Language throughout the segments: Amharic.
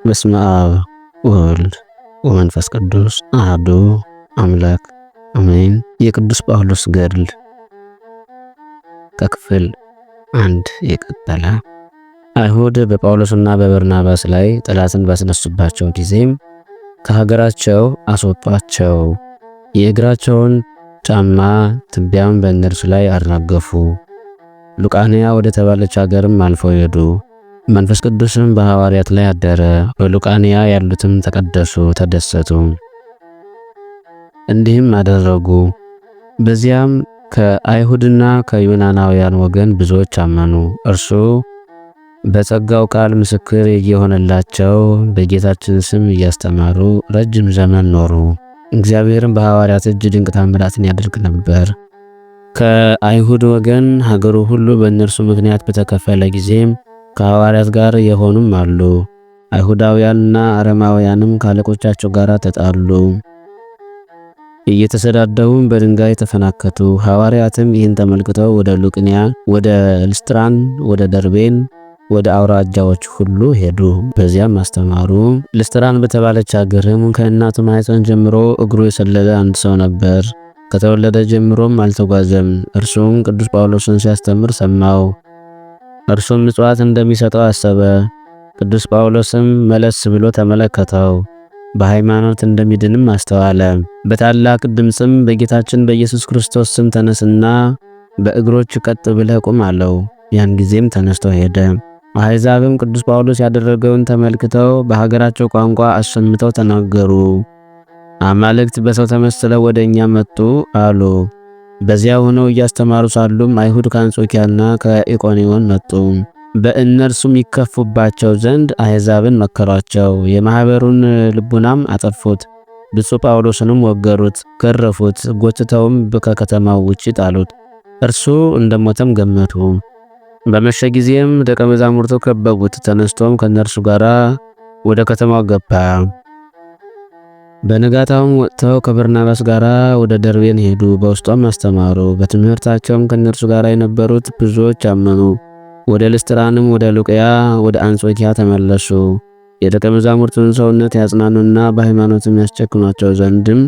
በስመ አብ ወወልድ ወመንፈስ ቅዱስ አሐዱ አምላክ አሜን። የቅዱስ ጳውሎስ ገድል ከክፍል 1 የቀጠለ። አይሁድ በጳውሎስና በበርናባስ ላይ ጠላትን ባስነሱባቸው ጊዜም ከሀገራቸው አስወጧቸው። የእግራቸውን ጫማ ትቢያም በእነርሱ ላይ አራገፉ። ሉቃንያ ወደ ተባለች ሀገርም አልፈው ሄዱ። መንፈስ ቅዱስም በሐዋርያት ላይ አደረ። በሉቃንያ ያሉትም ተቀደሱ፣ ተደሰቱ። እንዲህም አደረጉ። በዚያም ከአይሁድና ከዩናናውያን ወገን ብዙዎች አመኑ። እርሱ በጸጋው ቃል ምስክር የሆነላቸው በጌታችን ስም እያስተማሩ ረጅም ዘመን ኖሩ። እግዚአብሔርም በሐዋርያት እጅ ድንቅ ታምራትን ያደርግ ነበር። ከአይሁድ ወገን ሀገሩ ሁሉ በእነርሱ ምክንያት በተከፈለ ጊዜም ከሐዋርያት ጋር የሆኑም አሉ። አይሁዳውያንና አረማውያንም ካለቆቻቸው ጋር ተጣሉ፣ እየተሰዳደቡም በድንጋይ ተፈናከቱ። ሐዋርያትም ይህን ተመልክተው ወደ ሉቅንያ፣ ወደ ልስጥራን፣ ወደ ደርቤን፣ ወደ አውራጃዎች ሁሉ ሄዱ። በዚያም አስተማሩ። ልስጥራን በተባለች ሀገርም ከእናቱ ማኅፀን ጀምሮ እግሩ የሰለለ አንድ ሰው ነበር። ከተወለደ ጀምሮም አልተጓዘም። እርሱም ቅዱስ ጳውሎስን ሲያስተምር ሰማው። እርሱም ምጽዋት እንደሚሰጠው አሰበ። ቅዱስ ጳውሎስም መለስ ብሎ ተመለከተው፣ በሃይማኖት እንደሚድንም አስተዋለ። በታላቅ ድምፅም በጌታችን በኢየሱስ ክርስቶስ ስም ተነስና በእግሮች ቀጥ ብለህ ቁም አለው። ያን ጊዜም ተነስቶ ሄደ። አሕዛብም ቅዱስ ጳውሎስ ያደረገውን ተመልክተው በሀገራቸው ቋንቋ አሰምተው ተናገሩ። አማልክት በሰው ተመስለው ወደ እኛ መጡ አሉ። በዚያ ሆነው እያስተማሩ ሳሉም አይሁድ ከአንጾኪያና ከኢቆንዮን መጡ። በእነርሱም ይከፉባቸው ዘንድ አሕዛብን መከሯቸው። የማኅበሩን ልቡናም አጠፉት። ብፁዕ ጳውሎስንም ወገሩት፣ ገረፉት፣ ጎትተውም ከከተማው ውጭ ጣሉት። እርሱ እንደሞተም ገመቱ። በመሸ ጊዜም ደቀ መዛሙርቱ ከበቡት። ተነስቶም ከእነርሱ ጋር ወደ ከተማው ገባ። በነጋታውም ወጥተው ከበርናባስ ጋር ወደ ደርቤን ሄዱ። በውስጧም አስተማሩ። በትምህርታቸውም ከእነርሱ ጋር የነበሩት ብዙዎች አመኑ። ወደ ልስጥራንም፣ ወደ ሉቅያ፣ ወደ አንጾኪያ ተመለሱ። የደቀ መዛሙርቱን ሰውነት ያጽናኑና በሃይማኖትም ያስጨክኗቸው ዘንድም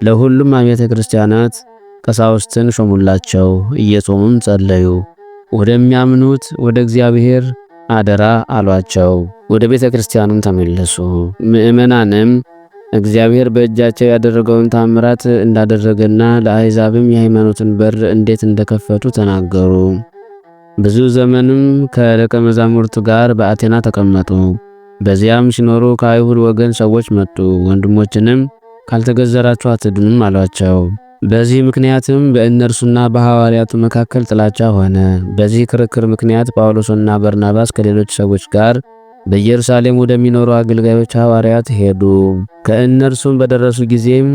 ለሁሉም አብያተ ክርስቲያናት ቀሳውስትን ሾሙላቸው። እየጾሙም ጸለዩ። ወደሚያምኑት ወደ እግዚአብሔር አደራ አሏቸው። ወደ ቤተ ክርስቲያኑም ተመለሱ። ምእመናንም እግዚአብሔር በእጃቸው ያደረገውን ታምራት እንዳደረገና ለአሕዛብም የሃይማኖትን በር እንዴት እንደከፈቱ ተናገሩ። ብዙ ዘመንም ከደቀ መዛሙርቱ ጋር በአቴና ተቀመጡ። በዚያም ሲኖሩ ከአይሁድ ወገን ሰዎች መጡ። ወንድሞችንም ካልተገዘራችሁ አትድኑም አሏቸው። በዚህ ምክንያትም በእነርሱና በሐዋርያቱ መካከል ጥላቻ ሆነ። በዚህ ክርክር ምክንያት ጳውሎስና በርናባስ ከሌሎች ሰዎች ጋር በኢየሩሳሌም ወደሚኖሩ አገልጋዮች ሐዋርያት ሄዱ። ከእነርሱም በደረሱ ጊዜም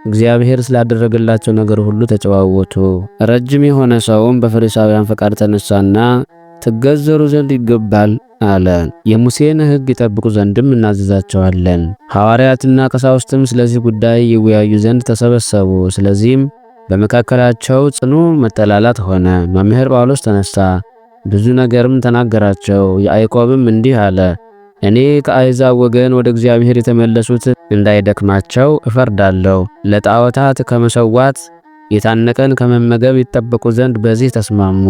እግዚአብሔር ስላደረገላቸው ነገር ሁሉ ተጨዋወቱ። ረጅም የሆነ ሰውም በፈሪሳውያን ፈቃድ ተነሳና ትገዘሩ ዘንድ ይገባል አለ። የሙሴን ሕግ ይጠብቁ ዘንድም እናዘዛቸዋለን። ሐዋርያትና ቀሳውስትም ስለዚህ ጉዳይ ይወያዩ ዘንድ ተሰበሰቡ። ስለዚህም በመካከላቸው ጽኑ መጠላላት ሆነ። መምህር ጳውሎስ ተነሳ፣ ብዙ ነገርም ተናገራቸው። ያዕቆብም እንዲህ አለ፣ እኔ ከአሕዛብ ወገን ወደ እግዚአብሔር የተመለሱት እንዳይደክማቸው እፈርዳለሁ። ለጣዖታት ከመሰዋት የታነቀን ከመመገብ ይጠበቁ ዘንድ በዚህ ተስማሙ።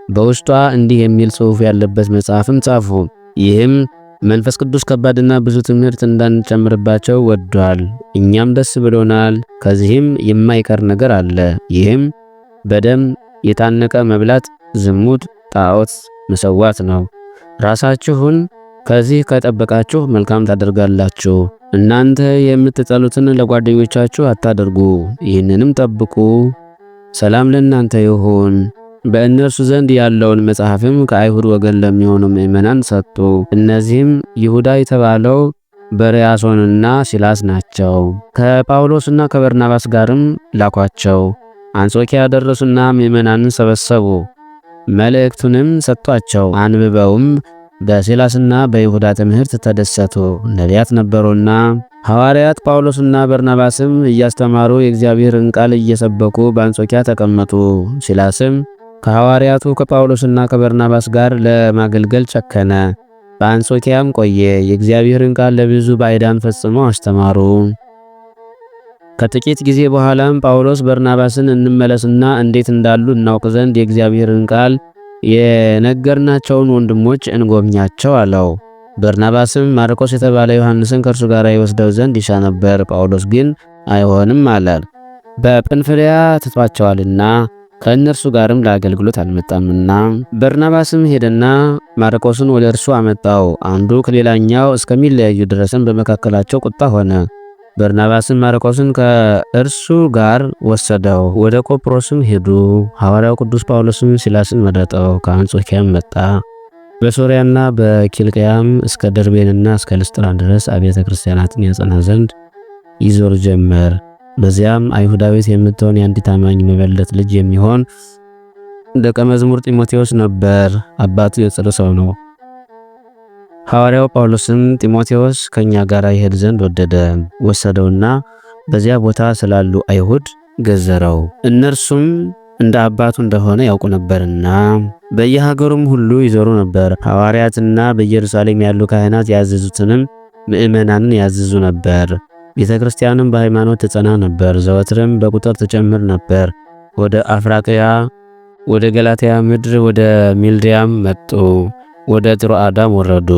በውስጧ እንዲህ የሚል ጽሑፍ ያለበት መጽሐፍም ጻፉ። ይህም መንፈስ ቅዱስ ከባድና ብዙ ትምህርት እንዳንጨምርባቸው ወዷል። እኛም ደስ ብሎናል። ከዚህም የማይቀር ነገር አለ። ይህም በደም የታነቀ መብላት፣ ዝሙት፣ ጣዖት መሰዋት ነው። ራሳችሁን ከዚህ ከጠበቃችሁ መልካም ታደርጋላችሁ። እናንተ የምትጠሉትን ለጓደኞቻችሁ አታደርጉ፣ ይህንንም ጠብቁ። ሰላም ለእናንተ ይሁን። በእነርሱ ዘንድ ያለውን መጽሐፍም ከአይሁድ ወገን ለሚሆኑ ምእመናን ሰጡ። እነዚህም ይሁዳ የተባለው በርያሶንና ሲላስ ናቸው። ከጳውሎስና ከበርናባስ ጋርም ላኳቸው። አንጾኪያ ደረሱና ምእመናንን ሰበሰቡ። መልእክቱንም ሰጧቸው። አንብበውም በሲላስና በይሁዳ ትምህርት ተደሰቱ። ነቢያት ነበሩና። ሐዋርያት ጳውሎስና በርናባስም እያስተማሩ የእግዚአብሔርን ቃል እየሰበኩ በአንጾኪያ ተቀመጡ። ሲላስም ከሐዋርያቱ ከጳውሎስና ከበርናባስ ጋር ለማገልገል ጨከነ። በአንጾኪያም ቆየ። የእግዚአብሔርን ቃል ለብዙ ባዕዳን ፈጽሞ አስተማሩ። ከጥቂት ጊዜ በኋላም ጳውሎስ በርናባስን እንመለስና እንዴት እንዳሉ እናውቅ ዘንድ የእግዚአብሔርን ቃል የነገርናቸውን ወንድሞች እንጎብኛቸው አለው። በርናባስም ማርቆስ የተባለ ዮሐንስን ከእርሱ ጋር ይወስደው ዘንድ ይሻ ነበር። ጳውሎስ ግን አይሆንም አለ፣ በጵንፍልያ ትቷቸዋልና ከእነርሱ ጋርም ለአገልግሎት አልመጣምና። በርናባስም ሄደና ማርቆስን ወደ እርሱ አመጣው። አንዱ ከሌላኛው እስከሚለያዩ ድረስም በመካከላቸው ቁጣ ሆነ። በርናባስም ማርቆስን ከእርሱ ጋር ወሰደው። ወደ ቆጵሮስም ሄዱ። ሐዋርያው ቅዱስ ጳውሎስም ሲላስን መረጠው። ከአንጾኪያም መጣ። በሶርያና በኪልቅያም እስከ ደርቤንና እስከ ልስጥራ ድረስ አብያተ ክርስቲያናትን ያጸና ዘንድ ይዞር ጀመር። በዚያም አይሁዳዊት የምትሆን የአንዲት አማኝ መበለት ልጅ የሚሆን ደቀ መዝሙር ጢሞቴዎስ ነበር። አባቱ የጽር ሰው ነው። ሐዋርያው ጳውሎስም ጢሞቴዎስ ከኛ ጋር ይሄድ ዘንድ ወደደ። ወሰደውና በዚያ ቦታ ስላሉ አይሁድ ገዘረው። እነርሱም እንደ አባቱ እንደሆነ ያውቁ ነበርና በየሀገሩም ሁሉ ይዞሩ ነበር። ሐዋርያትና በኢየሩሳሌም ያሉ ካህናት ያዘዙትንም ምእመናንን ያዝዙ ነበር። ቤተ ክርስቲያንም በሃይማኖት ትጸና ነበር። ዘወትርም በቁጥር ትጨምር ነበር። ወደ አፍራቅያ፣ ወደ ገላትያ ምድር፣ ወደ ሚልዲያም መጡ። ወደ ጢሮአዳም ወረዱ።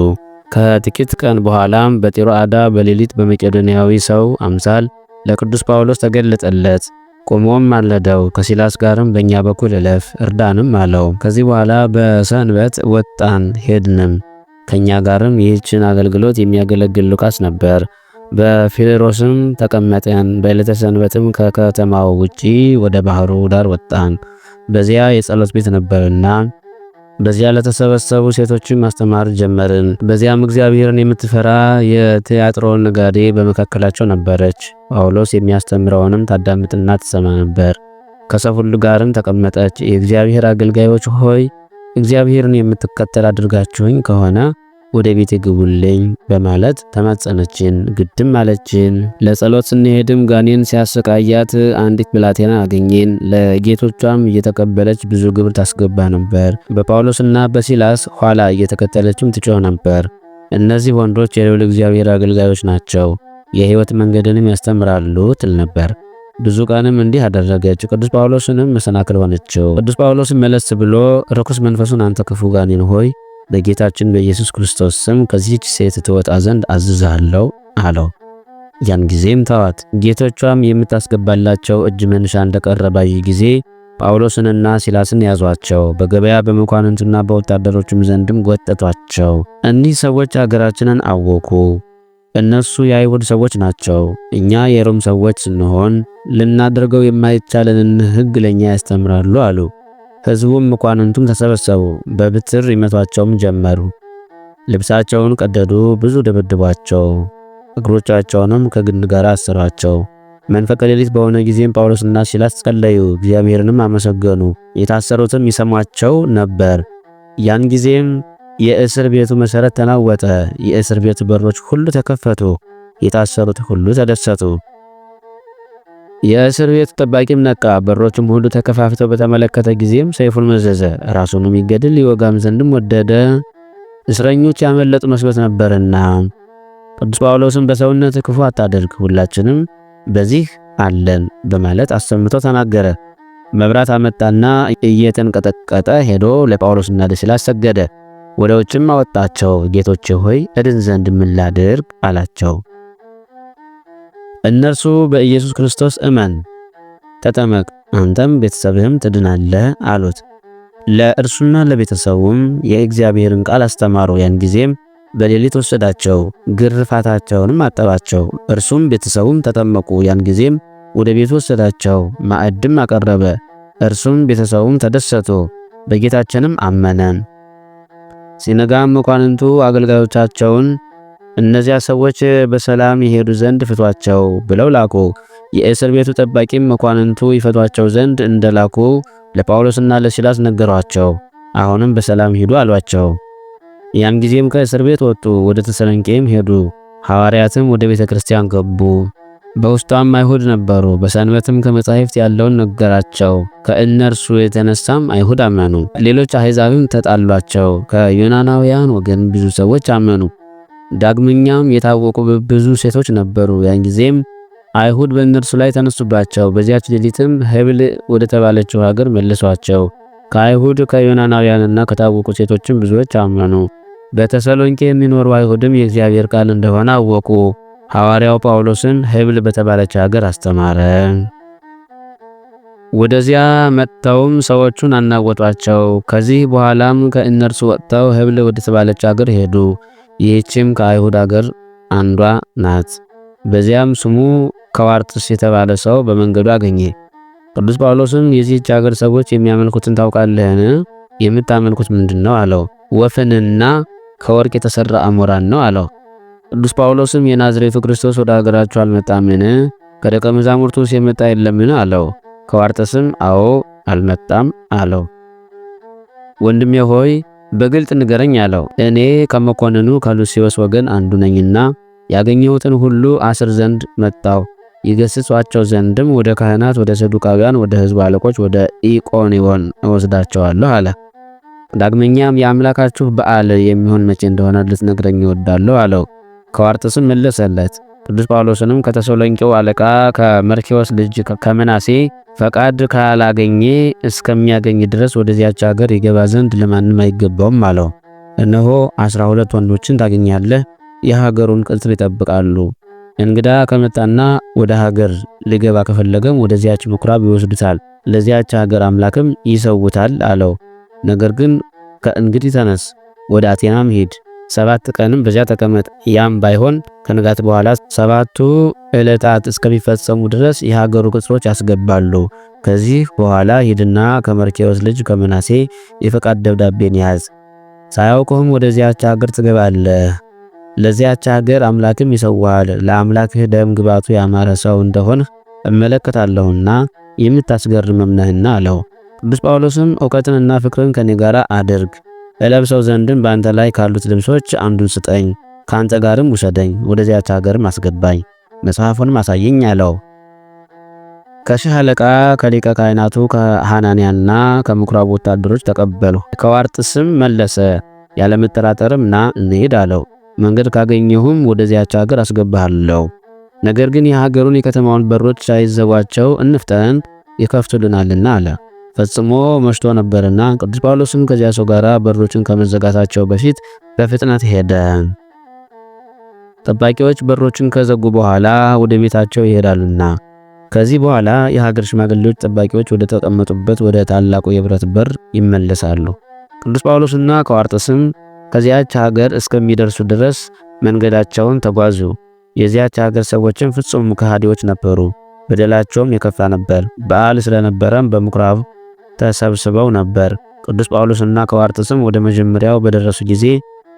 ከጥቂት ቀን በኋላም በጢሮአዳ በሌሊት በመቄዶንያዊ ሰው አምሳል ለቅዱስ ጳውሎስ ተገለጠለት። ቆሞም ማለደው፣ ከሲላስ ጋርም በእኛ በኩል እለፍ እርዳንም አለው። ከዚህ በኋላ በሰንበት ወጣን ሄድንም። ከኛ ጋርም ይህችን አገልግሎት የሚያገለግል ሉቃስ ነበር። በፊልሮስም ተቀመጠን። በዕለተ ሰንበትም ከከተማው ውጪ ወደ ባህሩ ዳር ወጣን። በዚያ የጸሎት ቤት ነበርና በዚያ ለተሰበሰቡ ሴቶችን ማስተማር ጀመርን። በዚያም እግዚአብሔርን የምትፈራ የትያጥሮን ነጋዴ በመካከላቸው ነበረች። ጳውሎስ የሚያስተምረውንም ታዳምጥና ትሰማ ነበር። ከሰው ሁሉ ጋርም ተቀመጠች። የእግዚአብሔር አገልጋዮች ሆይ እግዚአብሔርን የምትከተል አድርጋችሁኝ ከሆነ ወደ ቤት ግቡልኝ በማለት ተማጸነችን። ግድም አለችን። ለጸሎት ስንሄድም ጋኔን ሲያሰቃያት አንዲት ብላቴና አገኘን። ለጌቶቿም እየተቀበለች ብዙ ግብር ታስገባ ነበር። በጳውሎስና በሲላስ ኋላ እየተከተለችም ትጮህ ነበር። እነዚህ ወንዶች የልዑል እግዚአብሔር አገልጋዮች ናቸው፣ የሕይወት መንገድንም ያስተምራሉ ትል ነበር። ብዙ ቀንም እንዲህ አደረገች። ቅዱስ ጳውሎስንም መሰናክል ሆነችው። ቅዱስ ጳውሎስም መለስ ብሎ ርኩስ መንፈሱን አንተ ክፉ ጋኔን ሆይ በጌታችን በኢየሱስ ክርስቶስ ስም ከዚህች ሴት ትወጣ ዘንድ አዝዛለሁ አለው። ያን ጊዜም ተዋት። ጌቶቿም የምታስገባላቸው እጅ መንሻ እንደቀረ ባዩ ጊዜ ጳውሎስንና ሲላስን ያዟቸው። በገበያ በመኳንንቱና በወታደሮቹም ዘንድም ጎተቷቸው። እኒህ ሰዎች አገራችንን አወኩ። እነሱ የአይሁድ ሰዎች ናቸው። እኛ የሮም ሰዎች ስንሆን ልናደርገው የማይቻለንን ሕግ ለኛ ያስተምራሉ አሉ። ሕዝቡም መኳንንቱም ተሰበሰቡ፣ በብትር ይመቷቸውም ጀመሩ። ልብሳቸውን ቀደዱ፣ ብዙ ደበደቧቸው፣ እግሮቻቸውንም ከግንድ ጋር አሰሯቸው። መንፈቀ ሌሊት በሆነ ጊዜም ጳውሎስና ሲላስ ጸለዩ፣ እግዚአብሔርንም አመሰገኑ። የታሰሩትም ይሰሟቸው ነበር። ያን ጊዜም የእስር ቤቱ መሠረት ተናወጠ፣ የእስር ቤቱ በሮች ሁሉ ተከፈቱ፣ የታሰሩት ሁሉ ተደሰቱ። የእስር ቤቱ ጠባቂም ነቃ፣ በሮችም ሁሉ ተከፋፍተው በተመለከተ ጊዜም ሰይፉን መዘዘ፣ ራሱንም ይገድል ይወጋም ዘንድም ወደደ፣ እስረኞች ያመለጡ መስሎት ነበርና። ቅዱስ ጳውሎስም በሰውነት ክፉ አታደርግ፣ ሁላችንም በዚህ አለን በማለት አሰምቶ ተናገረ። መብራት አመጣና እየተንቀጠቀጠ ሄዶ ለጳውሎስና ለሲላስ ሰገደ። ወደ ውጭም አወጣቸው። ጌቶቼ ሆይ እድን ዘንድ ምን ላድርግ አላቸው። እነርሱ በኢየሱስ ክርስቶስ እመን፣ ተጠመቅ፣ አንተም ቤተሰብህም ትድናለህ አሉት። ለእርሱና ለቤተሰቡም የእግዚአብሔርን ቃል አስተማሩ። ያን ጊዜም በሌሊት ወሰዳቸው፣ ግርፋታቸውንም አጠባቸው። እርሱም ቤተሰቡም ተጠመቁ። ያን ጊዜም ወደ ቤቱ ወሰዳቸው፣ ማዕድም አቀረበ። እርሱም ቤተሰቡም ተደሰቱ፣ በጌታችንም አመነን። ሲነጋም መኳንንቱ አገልጋዮቻቸውን እነዚያ ሰዎች በሰላም ይሄዱ ዘንድ ፍቷቸው ብለው ላኩ። የእስር ቤቱ ጠባቂም መኳንንቱ ይፈቷቸው ዘንድ እንደላኩ ለጳውሎስና ለሲላስ ነገሯቸው። አሁንም በሰላም ሂዱ አሏቸው። ያን ጊዜም ከእስር ቤት ወጡ፣ ወደ ተሰሎንቄም ሄዱ። ሐዋርያትም ወደ ቤተ ክርስቲያን ገቡ። በውስጧም አይሁድ ነበሩ። በሰንበትም ከመጻሕፍት ያለውን ነገራቸው። ከእነርሱ የተነሳም አይሁድ አመኑ። ሌሎች አሕዛብም ተጣሏቸው። ከዮናናውያን ወገን ብዙ ሰዎች አመኑ። ዳግመኛም የታወቁ ብዙ ሴቶች ነበሩ። ያን ጊዜም አይሁድ በእነርሱ ላይ ተነሱባቸው። በዚያች ሌሊትም ህብል ወደ ተባለችው ሀገር መለሷቸው። ከአይሁድ ከዮናናውያንና ከታወቁ ሴቶችም ብዙዎች አመኑ። በተሰሎንቄ የሚኖሩ አይሁድም የእግዚአብሔር ቃል እንደሆነ አወቁ። ሐዋርያው ጳውሎስን ህብል በተባለች ሀገር አስተማረ። ወደዚያ መጥተውም ሰዎቹን አናወጧቸው። ከዚህ በኋላም ከእነርሱ ወጥተው ህብል ወደ ተባለች ሀገር ሄዱ። ይህችም ከአይሁድ ሀገር አንዷ ናት። በዚያም ስሙ ከዋርጥስ የተባለ ሰው በመንገዱ አገኘ። ቅዱስ ጳውሎስም የዚህች ሀገር ሰዎች የሚያመልኩትን ታውቃለህን? የምታመልኩት ምንድነው? አለው። ወፍንና ከወርቅ የተሰራ አሞራን ነው አለው። ቅዱስ ጳውሎስም የናዝሬቱ ክርስቶስ ወደ ሀገራችሁ አልመጣምን? ከደቀ መዛሙርቱስ የመጣ የለምን? አለው። ከዋርጥስም አዎ አልመጣም አለው። ወንድሜ ሆይ በግልጥ ንገረኝ አለው። እኔ ከመኮንኑ ከሉሲዮስ ወገን አንዱ ነኝና ያገኘሁትን ሁሉ አስር ዘንድ መጣው። ይገስጿቸው ዘንድም ወደ ካህናት፣ ወደ ሰዱቃውያን፣ ወደ ሕዝቡ አለቆች ወደ ኢቆንዮን እወስዳቸዋለሁ አለ። ዳግመኛም የአምላካችሁ በዓል የሚሆን መቼ እንደሆነ ልትነግረኝ እወዳለሁ አለው። ከዋርጥስም መለሰለት። ቅዱስ ጳውሎስንም ከተሰሎንቄው አለቃ ከመርኬዎስ ልጅ ከምናሴ ፈቃድ ካላገኘ እስከሚያገኝ ድረስ ወደዚያች ሀገር ይገባ ዘንድ ለማንም አይገባውም አለው። እነሆ 12 ወንዶችን ታገኛለህ፣ የሀገሩን ቅጽር ይጠብቃሉ። እንግዳ ከመጣና ወደ ሀገር ሊገባ ከፈለገም ወደዚያች ምኩራብ ይወስዱታል፣ ለዚያች ሀገር አምላክም ይሰውታል አለው። ነገር ግን ከእንግዲህ ተነስ፣ ወደ አቴናም ሂድ፣ 7 ቀንም በዚያ ተቀመጥ። ያም ባይሆን ከንጋት በኋላ 7ቱ ዕለታት እስከሚፈጸሙ ድረስ የሀገሩ ቅጽሮች ያስገባሉ። ከዚህ በኋላ ሂድና ከመርኬዎስ ልጅ ከምናሴ የፈቃድ ደብዳቤን ያዝ። ሳያውቅህም ወደዚያች ሀገር ትገባለህ። ለዚያች ሀገር አምላክም ይሰዋል። ለአምላክህ ደም ግባቱ ያማረ ሰው እንደሆንህ እመለከታለሁና የምታስገርምም ነህና አለው። ቅዱስ ጳውሎስም እውቀትንና ፍቅርን ከኔ ጋር አድርግ፣ እለብሰው ዘንድም በአንተ ላይ ካሉት ልብሶች አንዱን ስጠኝ፣ ከአንተ ጋርም ውሰደኝ፣ ወደዚያች ሀገርም አስገባኝ፣ መጽሐፉንም አሳየኝ አለው። ከሺህ አለቃ ከሊቀ ካህናቱ ከሐናንያና ከምኩራቡ ወታደሮች ተቀበሉ። ከዋርጥስም መለሰ፣ ያለመጠራጠርም ና እንሂድ አለው። መንገድ ካገኘሁም ወደዚያች ሀገር አስገባሃለሁ። ነገር ግን የሀገሩን የከተማውን በሮች ሳይዘጓቸው እንፍጠን ይከፍቱልናልና አለ። ፈጽሞ መሽቶ ነበርና ቅዱስ ጳውሎስም ከዚያ ሰው ጋር በሮችን ከመዘጋታቸው በፊት በፍጥነት ሄደ። ጠባቂዎች በሮችን ከዘጉ በኋላ ወደ ቤታቸው ይሄዳሉና። ከዚህ በኋላ የሀገር ሽማግሌዎች ጠባቂዎች ወደ ተቀመጡበት ወደ ታላቁ የብረት በር ይመለሳሉ። ቅዱስ ጳውሎስና ከዋርጥስም ከዚያች ሀገር እስከሚደርሱ ድረስ መንገዳቸውን ተጓዙ። የዚያች ሀገር ሰዎችም ፍጹም ከሃዲዎች ነበሩ፣ በደላቸውም የከፋ ነበር። በዓል ስለነበረም በምኩራብ ተሰብስበው ነበር። ቅዱስ ጳውሎስና ከዋርጥስም ወደ መጀመሪያው በደረሱ ጊዜ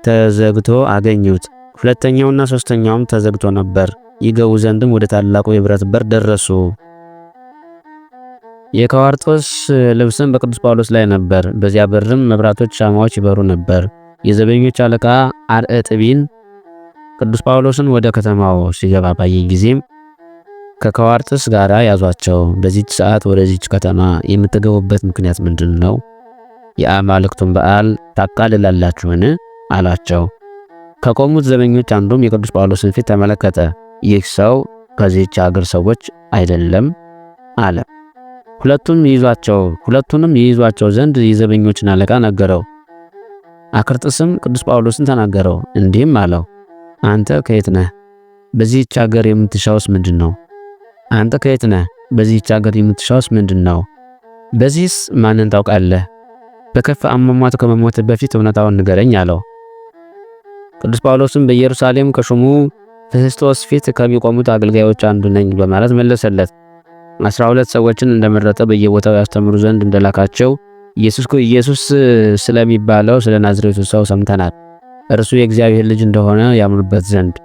ተዘግቶ አገኙት። ሁለተኛውና ሶስተኛውም ተዘግቶ ነበር። ይገቡ ዘንድም ወደ ታላቁ የብረት በር ደረሱ። የከዋርጦስ ልብስም በቅዱስ ጳውሎስ ላይ ነበር። በዚያ በርም መብራቶች፣ ሻማዎች ይበሩ ነበር። የዘበኞች አለቃ አርዕጥቢን ቅዱስ ጳውሎስን ወደ ከተማው ሲገባ ባየ ጊዜም ከከዋርጥስ ጋር ያዟቸው። በዚህች ሰዓት ወደዚህች ከተማ የምትገቡበት ምክንያት ምንድን ነው? የአማልክቱን በዓል ታቃልላላችሁን? አላቸው። ከቆሙት ዘበኞች አንዱም የቅዱስ ጳውሎስን ፊት ተመለከተ። ይህ ሰው ከዚህች ሀገር ሰዎች አይደለም አለ። ሁለቱንም ይይዟቸው ዘንድ የዘበኞችን አለቃ ነገረው። አክርጥስም ቅዱስ ጳውሎስን ተናገረው፣ እንዲህም አለው፣ አንተ ከየት ነህ? በዚህች ሀገር የምትሻውስ ምንድን ነው? አንተ ከየት ነህ? በዚህች ሀገር የምትሻውስ ምንድን ነው? በዚህስ ማንን ታውቃለህ? በከፋ አሟሟት ከመሞት በፊት እውነታውን ንገረኝ አለው። ቅዱስ ጳውሎስም በኢየሩሳሌም ከሹሙ ፍስጦስ ፊት ከሚቆሙት አገልጋዮች አንዱ ነኝ በማለት መለሰለት። 12 ሰዎችን እንደመረጠ በየቦታው ያስተምሩ ዘንድ እንደላካቸው ኢየሱስ ስለሚባለው ስለ ናዝሬቱ ሰው ሰምተናል። እርሱ የእግዚአብሔር ልጅ እንደሆነ ያምኑበት ዘንድ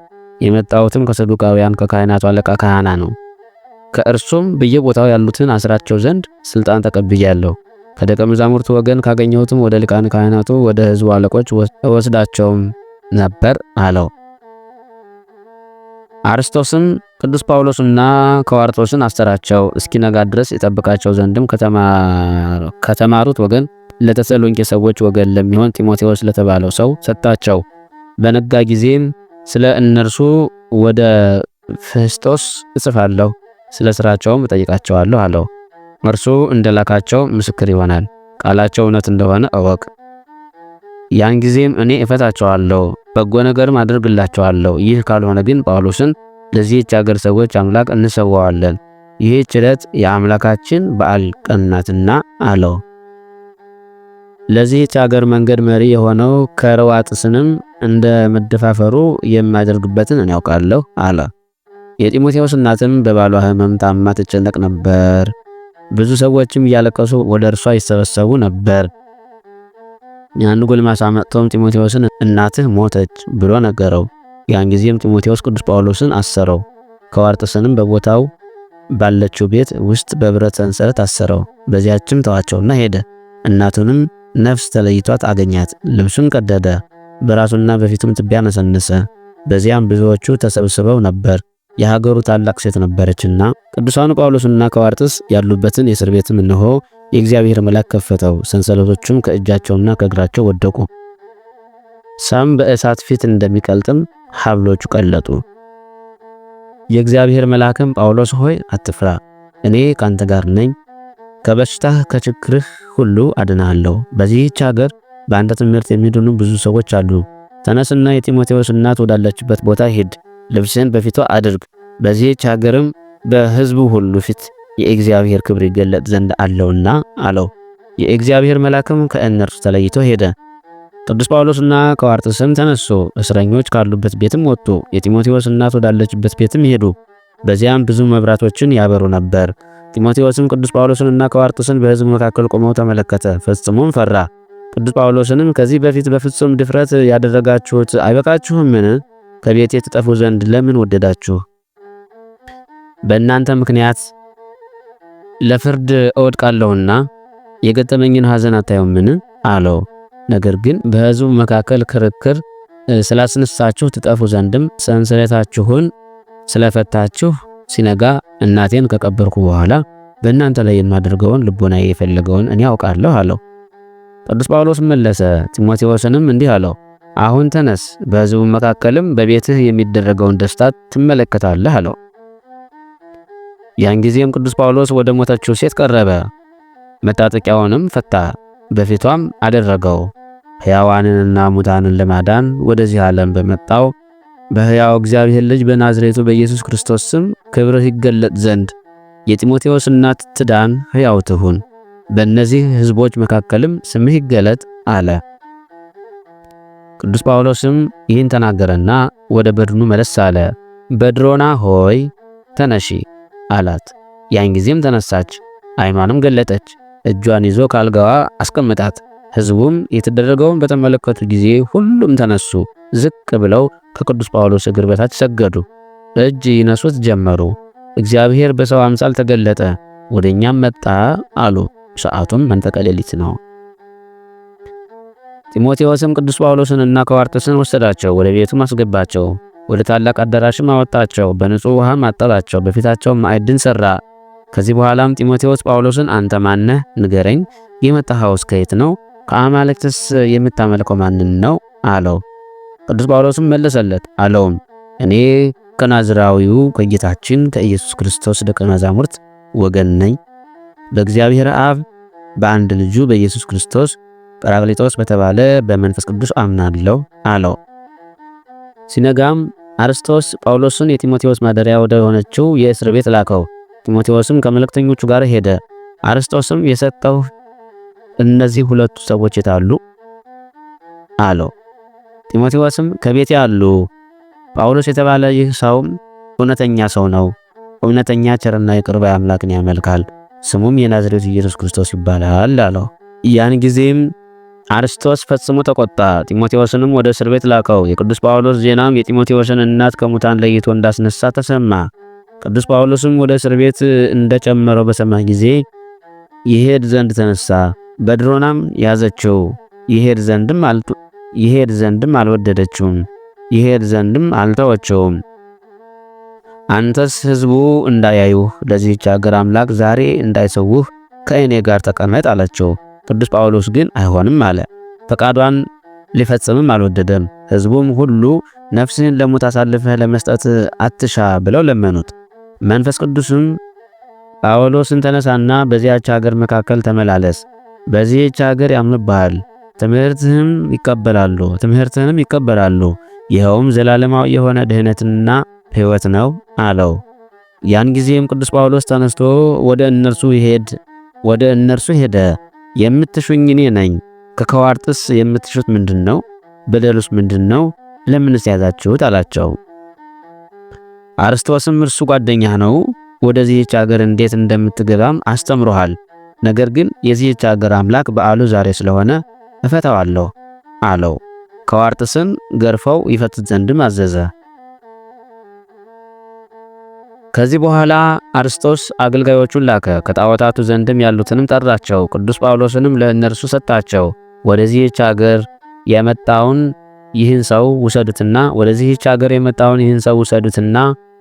የመጣሁትም ከሰዱቃውያን ከካህናቱ አለቃ ከሐና ነው። ከእርሱም በየቦታው ያሉትን አስራቸው ዘንድ ስልጣን ተቀብያለሁ። ከደቀ መዛሙርቱ ወገን ካገኘሁትም ወደ ሊቃነ ካህናቱ ወደ ሕዝቡ አለቆች ወስዳቸውም ነበር አለው። አርስቶስም ቅዱስ ጳውሎስና ከዋርጦስን አሰራቸው፣ እስኪነጋ ድረስ ይጠብቃቸው ዘንድም ከተማሩት ወገን ለተሰሎንቄ ሰዎች ወገን ለሚሆን ጢሞቴዎስ ለተባለው ሰው ሰጣቸው። በነጋ ጊዜም ስለ እነርሱ ወደ ፌስጦስ እጽፋለሁ፣ ስለ ስራቸውም እጠይቃቸዋለሁ አለው። እርሱ እንደላካቸው ምስክር ይሆናል። ቃላቸው እውነት እንደሆነ እወቅ። ያን ጊዜም እኔ እፈታቸዋለሁ፣ በጎ ነገርም አድርግላቸዋለሁ። ይህ ካልሆነ ግን ጳውሎስን ለዚህች ሀገር ሰዎች አምላክ እንሰዋዋለን፣ ይህች ዕለት የአምላካችን በዓል ቀን ናትና አለው። ለዚህች ሀገር መንገድ መሪ የሆነው ከረዋጥስንም እንደ መደፋፈሩ የማደርግበትን እኔ ያውቃለሁ አለ። የጢሞቴዎስ እናትም በባሏ ሕመም ታማ ትጨነቅ ነበር። ብዙ ሰዎችም እያለቀሱ ወደ እርሷ ይሰበሰቡ ነበር። ያን ጎልማሳ መጥቶም ጢሞቴዎስን እናትህ ሞተች ብሎ ነገረው። ያን ጊዜም ጢሞቴዎስ ቅዱስ ጳውሎስን አሰረው። ከዋርጥስንም በቦታው ባለችው ቤት ውስጥ በብረት ሰንሰለት አሰረው። በዚያችም ተዋቸውና ሄደ። እናቱንም ነፍስ ተለይቷት አገኛት። ልብሱን ቀደደ፣ በራሱና በፊቱም ትቢያ ነሰነሰ። በዚያም ብዙዎቹ ተሰብስበው ነበር። የሀገሩ ታላቅ ሴት ነበረችና። ቅዱሳኑ ጳውሎስና ከዋርጥስ ያሉበትን የእስር ቤትም እነሆ የእግዚአብሔር መልአክ ከፈተው። ሰንሰለቶቹም ከእጃቸውና ከእግራቸው ወደቁ። ሰም በእሳት ፊት እንደሚቀልጥም ሐብሎቹ ቀለጡ። የእግዚአብሔር መልአክም ጳውሎስ ሆይ አትፍራ፣ እኔ ካንተ ጋር ነኝ፣ ከበሽታህ ከችግርህ ሁሉ አድናለሁ። በዚህች ሀገር በአንተ ትምህርት የሚድኑ ብዙ ሰዎች አሉ። ተነስና የጢሞቴዎስ እናት ወዳለችበት ቦታ ሂድ፣ ልብስህን በፊቷ አድርግ። በዚህች ሀገርም በሕዝቡ ሁሉ ፊት የእግዚአብሔር ክብር ይገለጥ ዘንድ አለውና አለው። የእግዚአብሔር መልአክም ከእነርሱ ተለይቶ ሄደ። ቅዱስ ጳውሎስና ከዋርጥስም ተነሱ፣ እስረኞች ካሉበት ቤትም ወጡ። የጢሞቴዎስ እናት ወዳለችበት ቤትም ሄዱ። በዚያም ብዙ መብራቶችን ያበሩ ነበር። ጢሞቴዎስም ቅዱስ ጳውሎስንና ከዋርጥስን በሕዝብ መካከል ቆመው ተመለከተ፣ ፈጽሞም ፈራ። ቅዱስ ጳውሎስንም ከዚህ በፊት በፍጹም ድፍረት ያደረጋችሁት አይበቃችሁምን? ከቤቴ ትጠፉ ዘንድ ለምን ወደዳችሁ? በእናንተ ምክንያት ለፍርድ እወድቃለሁና የገጠመኝን ሐዘን አታዩምን? አለው። ነገር ግን በሕዝቡ መካከል ክርክር ስላስነሳችሁ ትጠፉ ዘንድም ሰንሰለታችሁን ስለፈታችሁ ሲነጋ እናቴን ከቀበርኩ በኋላ በእናንተ ላይ የማደርገውን ልቦናዬ የፈለገውን እኔ አውቃለሁ አለው። ቅዱስ ጳውሎስ መለሰ፣ ጢሞቴዎስንም እንዲህ አለው፣ አሁን ተነስ፣ በሕዝቡ መካከልም በቤትህ የሚደረገውን ደስታ ትመለከታለህ አለው። ያን ጊዜም ቅዱስ ጳውሎስ ወደ ሞተችው ሴት ቀረበ፣ መታጠቂያውንም ፈታ፣ በፊቷም አደረገው። ሕያዋንንና ሙታንን ለማዳን ወደዚህ ዓለም በመጣው በሕያው እግዚአብሔር ልጅ በናዝሬቱ በኢየሱስ ክርስቶስ ስም ክብርህ ይገለጥ ዘንድ የጢሞቴዎስ እናት ትዳን፣ ሕያው ትሁን። በእነዚህ ሕዝቦች መካከልም ስምህ ይገለጥ አለ። ቅዱስ ጳውሎስም ይህን ተናገረና ወደ በድኑ መለስ አለ። በድሮና ሆይ ተነሺ አላት። ያን ጊዜም ተነሳች፣ ዓይኗንም ገለጠች። እጇን ይዞ ካልጋዋ አስቀምጣት። ሕዝቡም የተደረገውን በተመለከቱ ጊዜ ሁሉም ተነሱ፣ ዝቅ ብለው ከቅዱስ ጳውሎስ እግር በታች ሰገዱ፣ እጅ ይነሱት ጀመሩ። እግዚአብሔር በሰው አምሳል ተገለጠ፣ ወደኛም መጣ አሉ። ሰዓቱም መንፈቀ ሌሊት ነው። ጢሞቴዎስም ቅዱስ ጳውሎስንና ከዋርጥስን ወሰዳቸው፣ ወደ ቤቱም አስገባቸው። ወደ ታላቅ አዳራሽም አወጣቸው፣ በንጹሕ ውሃም አጠባቸው፣ በፊታቸውም ማዕድን ሠራ። ከዚህ በኋላም ጢሞቴዎስ ጳውሎስን አንተ ማነህ? ንገረኝ፣ የመጣኸውስ ከየት ነው? ከአማልክትስ የምታመልከው ማንን ነው? አለው። ቅዱስ ጳውሎስም መለሰለት አለውም፣ እኔ ከናዝራዊው ከጌታችን ከኢየሱስ ክርስቶስ ደቀ መዛሙርት ወገን ነኝ። በእግዚአብሔር አብ በአንድ ልጁ በኢየሱስ ክርስቶስ ጰራቅሊጦስ በተባለ በመንፈስ ቅዱስ አምናለሁ አለው። ሲነጋም አርስጦስ ጳውሎስን የጢሞቴዎስ ማደሪያ ወደ ሆነችው የእስር ቤት ላከው። ጢሞቴዎስም ከመልእክተኞቹ ጋር ሄደ። አርስጦስም የሰጠው እነዚህ ሁለቱ ሰዎች የታሉ? አለው። ጢሞቴዎስም ከቤቴ አሉ። ጳውሎስ የተባለ ይህ ሰው እውነተኛ ሰው ነው። እውነተኛ ቸርና ይቅር ባይ አምላክን ያመልካል። ስሙም የናዝሬቱ ኢየሱስ ክርስቶስ ይባላል አለው። ያን ጊዜም አርስጦስ ፈጽሞ ተቆጣ። ጢሞቴዎስንም ወደ እስር ቤት ላከው። የቅዱስ ጳውሎስ ዜናም የጢሞቴዎስን እናት ከሙታን ለይቶ እንዳስነሳ ተሰማ። ቅዱስ ጳውሎስም ወደ እስር ቤት እንደጨመረው በሰማ ጊዜ ይሄድ ዘንድ ተነሳ። በድሮናም ያዘችው። ይሄድ ዘንድም አልወደደችውም። ይሄድ ዘንድም አልተወቸውም። አንተስ ሕዝቡ እንዳያዩህ ለዚህች አገር አምላክ ዛሬ እንዳይሰውህ ከእኔ ጋር ተቀመጥ አላቸው። ቅዱስ ጳውሎስ ግን አይሆንም አለ። ፈቃዷን ሊፈጽምም አልወደደም። ሕዝቡም ሁሉ ነፍስህን ለሞት አሳልፈህ ለመስጠት አትሻ ብለው ለመኑት። መንፈስ ቅዱስም ጳውሎስን ተነሳና በዚያች ሀገር መካከል ተመላለስ፣ በዚህች ሀገር ያምኑብሃል፣ ትምህርትህንም ይቀበላሉ፣ ይኸውም ዘላለማዊ የሆነ ድህነትና ሕይወት ነው አለው። ያን ጊዜም ቅዱስ ጳውሎስ ተነስቶ ወደ እነርሱ ሄደ። የምትሹኝ እኔ ነኝ። ከከዋርጥስ የምትሹት ምንድነው? በደሉስ ምንድነው? ለምንስ ያዛችሁት አላቸው። አርስቶስም እርሱ ጓደኛህ ነው፣ ወደዚህች ሀገር እንዴት እንደምትገባም አስተምሮሃል። ነገር ግን የዚህች ሀገር አምላክ በዓሉ ዛሬ ስለሆነ እፈታዋለሁ አለው። ከዋርጥስን ገርፈው ይፈቱት ዘንድም አዘዘ። ከዚህ በኋላ አርስቶስ አገልጋዮቹን ላከ። ከጣዖታቱ ዘንድም ያሉትንም ጠራቸው። ቅዱስ ጳውሎስንም ለእነርሱ ሰጣቸው። ወደዚህች ሀገር የመጣውን ይህን ሰው ውሰዱትና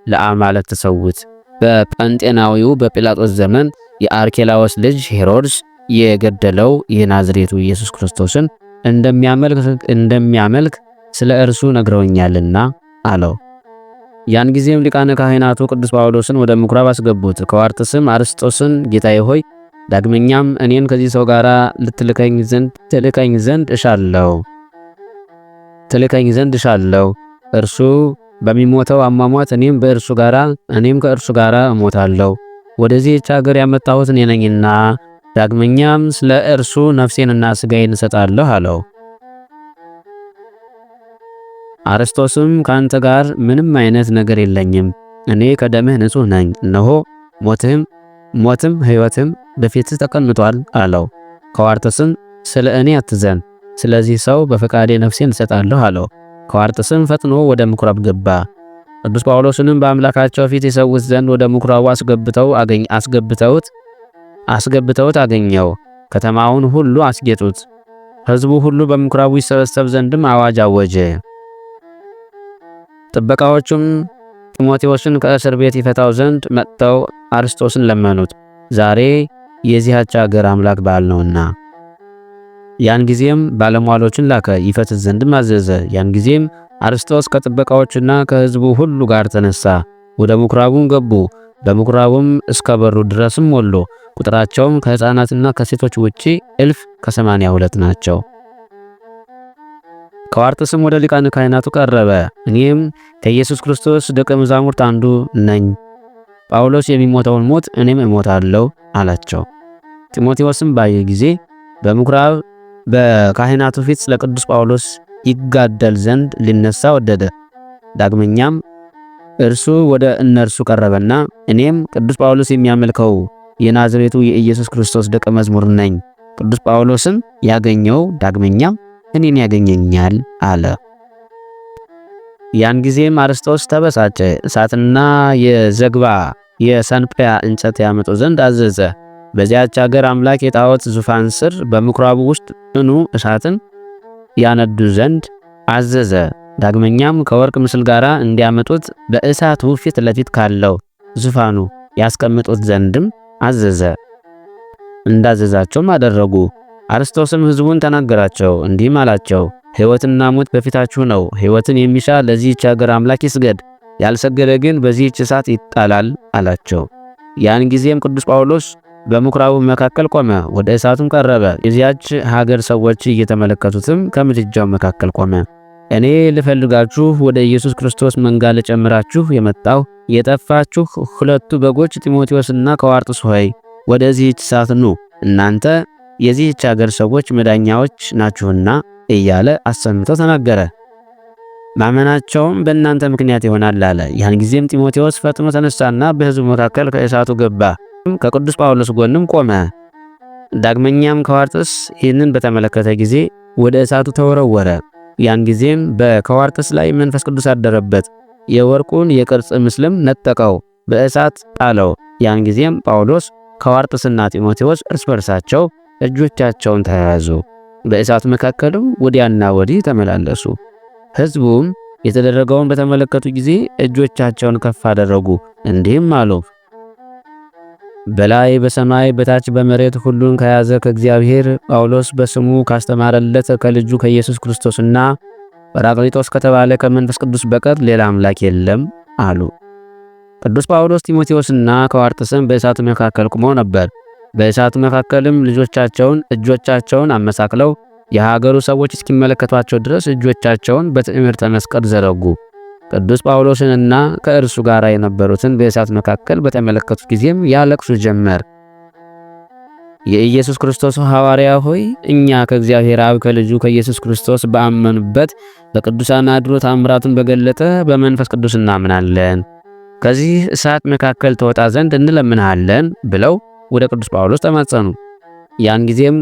ለአማልክት ተሰዉት። በጴንጤናዊው በጲላጦስ ዘመን የአርኬላዎስ ልጅ ሄሮድስ የገደለው የናዝሬቱ ኢየሱስ ክርስቶስን እንደሚያመልክ ስለ እርሱ ነግረውኛልና አለው። ያን ጊዜም ሊቃነ ካህናቱ ቅዱስ ጳውሎስን ወደ ምኩራብ አስገቡት። ከዋርጥስም አርስጦስን ጌታዬ ሆይ ዳግመኛም እኔን ከዚህ ሰው ጋር ትልከኝ ዘንድ እሻለሁ። እርሱ በሚሞተው አሟሟት እኔም ከእርሱ ጋር እሞታለሁ። ወደዚህች ሀገር ያመጣሁት እኔ ነኝና ዳግመኛም ስለ እርሱ ነፍሴንና ሥጋዬን እሰጣለሁ አለው። አርስቶስም ካንተ ጋር ምንም አይነት ነገር የለኝም፣ እኔ ከደምህ ንጹሕ ነኝ። እነሆ ሞትም ሕይወትም በፊትህ ተቀምጧል አለው። ከዋርጥስም ስለ እኔ አትዘን፣ ስለዚህ ሰው በፈቃዴ ነፍሴን እሰጣለሁ አለው። ከዋርጥስም ፈጥኖ ወደ ምኩራብ ገባ። ቅዱስ ጳውሎስንም በአምላካቸው ፊት ይሰውት ዘንድ ወደ ምኩራቡ አስገብተውት አገኘው። ከተማውን ሁሉ አስጌጡት። ሕዝቡ ሁሉ በምኩራቡ ይሰበሰብ ዘንድም አዋጅ አወጀ። ጥበቃዎቹም ጢሞቴዎስን ከእስር ቤት ይፈታው ዘንድ መጥተው አርስቶስን ለመኑት፣ ዛሬ የዚህች ሀገር አምላክ በዓል ነውና። ያን ጊዜም ባለሟሎችን ላከ፣ ይፈትት ዘንድም አዘዘ። ያን ጊዜም አርስቶስ ከጥበቃዎችና ከሕዝቡ ሁሉ ጋር ተነሳ። ወደ ምኩራቡም ገቡ። በምኩራቡም እስከ በሩ ድረስም ሞሉ። ቁጥራቸውም ከሕፃናትና ከሴቶች ውጪ 1082 ናቸው። ከዋርጥስም ወደ ሊቃነ ካህናቱ ቀረበ። እኔም ከኢየሱስ ክርስቶስ ደቀ መዛሙርት አንዱ ነኝ፣ ጳውሎስ የሚሞተውን ሞት እኔም እሞታለሁ አላቸው። ጢሞቴዎስም ባየ ጊዜ በምኩራብ በካህናቱ ፊት ስለ ቅዱስ ጳውሎስ ይጋደል ዘንድ ሊነሳ ወደደ። ዳግመኛም እርሱ ወደ እነርሱ ቀረበና እኔም ቅዱስ ጳውሎስ የሚያመልከው የናዝሬቱ የኢየሱስ ክርስቶስ ደቀ መዝሙር ነኝ፣ ቅዱስ ጳውሎስም ያገኘው ዳግመኛም እኔን ያገኘኛል አለ። ያን ጊዜም አርስጦስ ተበሳጨ። እሳትና የዘግባ የሰንጵያ እንጨት ያመጡ ዘንድ አዘዘ። በዚያች ሀገር አምላክ የጣዖት ዙፋን ስር በምኩራቡ ውስጥ ጽኑ እሳትን ያነዱ ዘንድ አዘዘ። ዳግመኛም ከወርቅ ምስል ጋር እንዲያመጡት በእሳቱ ፊት ለፊት ካለው ዙፋኑ ያስቀምጡት ዘንድም አዘዘ። እንዳዘዛቸውም አደረጉ። አርስጦስም ሕዝቡን ተናገራቸው፣ እንዲህም አላቸው፣ ሕይወትና ሞት በፊታችሁ ነው። ሕይወትን የሚሻ ለዚህች ሀገር አምላክ ይስገድ፣ ያልሰገደ ግን በዚህች እሳት ይጣላል አላቸው። ያን ጊዜም ቅዱስ ጳውሎስ በምኩራቡ መካከል ቆመ፣ ወደ እሳቱም ቀረበ። የዚያች ሀገር ሰዎች እየተመለከቱትም ከምድጃው መካከል ቆመ። እኔ ልፈልጋችሁ ወደ ኢየሱስ ክርስቶስ መንጋ ልጨምራችሁ የመጣሁ የጠፋችሁ ሁለቱ በጎች ጢሞቴዎስና ከዋርጥስ ሆይ ወደዚህች እሳት ኑ፣ እናንተ የዚህች ሀገር ሰዎች መዳኛዎች ናችሁና እያለ አሰምቶ ተናገረ። ማመናቸውም በእናንተ ምክንያት ይሆናል አለ። ያን ጊዜም ጢሞቴዎስ ፈጥኖ ተነሳና በሕዝቡ መካከል ከእሳቱ ገባ፣ ከቅዱስ ጳውሎስ ጎንም ቆመ። ዳግመኛም ከዋርጥስ ይህንን በተመለከተ ጊዜ ወደ እሳቱ ተወረወረ። ያን ጊዜም በከዋርጥስ ላይ መንፈስ ቅዱስ አደረበት፣ የወርቁን የቅርጽ ምስልም ነጠቀው፣ በእሳት ጣለው። ያን ጊዜም ጳውሎስ ከዋርጥስና ጢሞቴዎስ እርስ በርሳቸው እጆቻቸውን ተያያዙ፣ በእሳቱ መካከልም ወዲያና ወዲህ ተመላለሱ። ሕዝቡም የተደረገውን በተመለከቱ ጊዜ እጆቻቸውን ከፍ አደረጉ፣ እንዲህም አሉ። በላይ በሰማይ በታች በመሬት ሁሉን ከያዘ ከእግዚአብሔር ጳውሎስ በስሙ ካስተማረለት ከልጁ ከኢየሱስ ክርስቶስና ጰራቅሊጦስ ከተባለ ከመንፈስ ቅዱስ በቀር ሌላ አምላክ የለም አሉ። ቅዱስ ጳውሎስ ጢሞቴዎስና ከዋርጥስም በእሳቱ መካከል ቆመው ነበር። በእሳቱ መካከልም እጆቻቸውን አመሳክለው የሀገሩ ሰዎች እስኪመለከቷቸው ድረስ እጆቻቸውን በትዕምርተ መስቀል ዘረጉ። ቅዱስ ጳውሎስንና ከእርሱ ጋር የነበሩትን በእሳት መካከል በተመለከቱት ጊዜም ያለቅሱ ጀመር። የኢየሱስ ክርስቶስ ሐዋርያ ሆይ እኛ ከእግዚአብሔር አብ ከልጁ ከኢየሱስ ክርስቶስ በአመኑበት በቅዱሳን አድሮ ታምራቱን በገለጠ በመንፈስ ቅዱስ እናምናለን። ከዚህ እሳት መካከል ተወጣ ዘንድ እንለምንሃለን ብለው ወደ ቅዱስ ጳውሎስ ተማጸኑ። ያን ጊዜም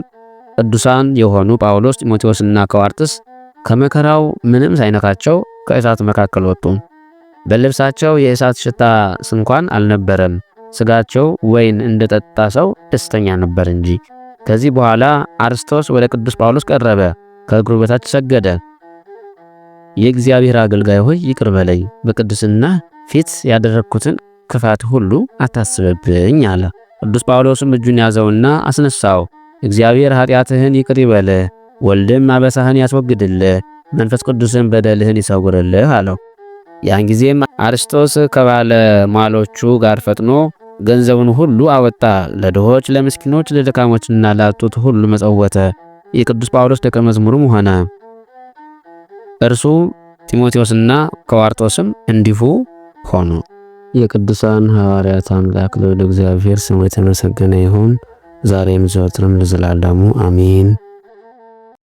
ቅዱሳን የሆኑ ጳውሎስ፣ ጢሞቴዎስና ከዋርጥስ ከመከራው ምንም ሳይነካቸው ከእሳት መካከል ወጡ። በልብሳቸው የእሳት ሽታ እንኳን አልነበረም። ስጋቸው ወይን እንደጠጣ ሰው ደስተኛ ነበር እንጂ። ከዚህ በኋላ አርስቶስ ወደ ቅዱስ ጳውሎስ ቀረበ፣ ከእግሩ በታች ሰገደ። የእግዚአብሔር አገልጋይ ሆይ ይቅር በለኝ፣ በቅድስና ፊት ያደረግኩትን ክፋት ሁሉ አታስብብኝ አለ። ቅዱስ ጳውሎስም እጁን ያዘውና አስነሳው። እግዚአብሔር ኃጢአትህን ይቅር ይበልህ፣ ወልድም አበሳህን ያስወግድልህ፣ መንፈስ ቅዱስን በደልህን ይሰውርልህ አለው። ያን ጊዜም አርስቶስ ከባለ ማሎቹ ጋር ፈጥኖ ገንዘቡን ሁሉ አወጣ። ለድሆች፣ ለምስኪኖች፣ ለደካሞችና ላጡት ሁሉ መጸወተ። የቅዱስ ጳውሎስ ደቀ መዝሙርም ሆነ። እርሱ ጢሞቴዎስና ከዋርጦስም እንዲሁ ሆኑ። የቅዱሳን ሐዋርያት አምላክ ልዑል እግዚአብሔር ስሙ የተመሰገነ ይሁን፣ ዛሬም ዘወትርም ለዘላለሙ አሜን።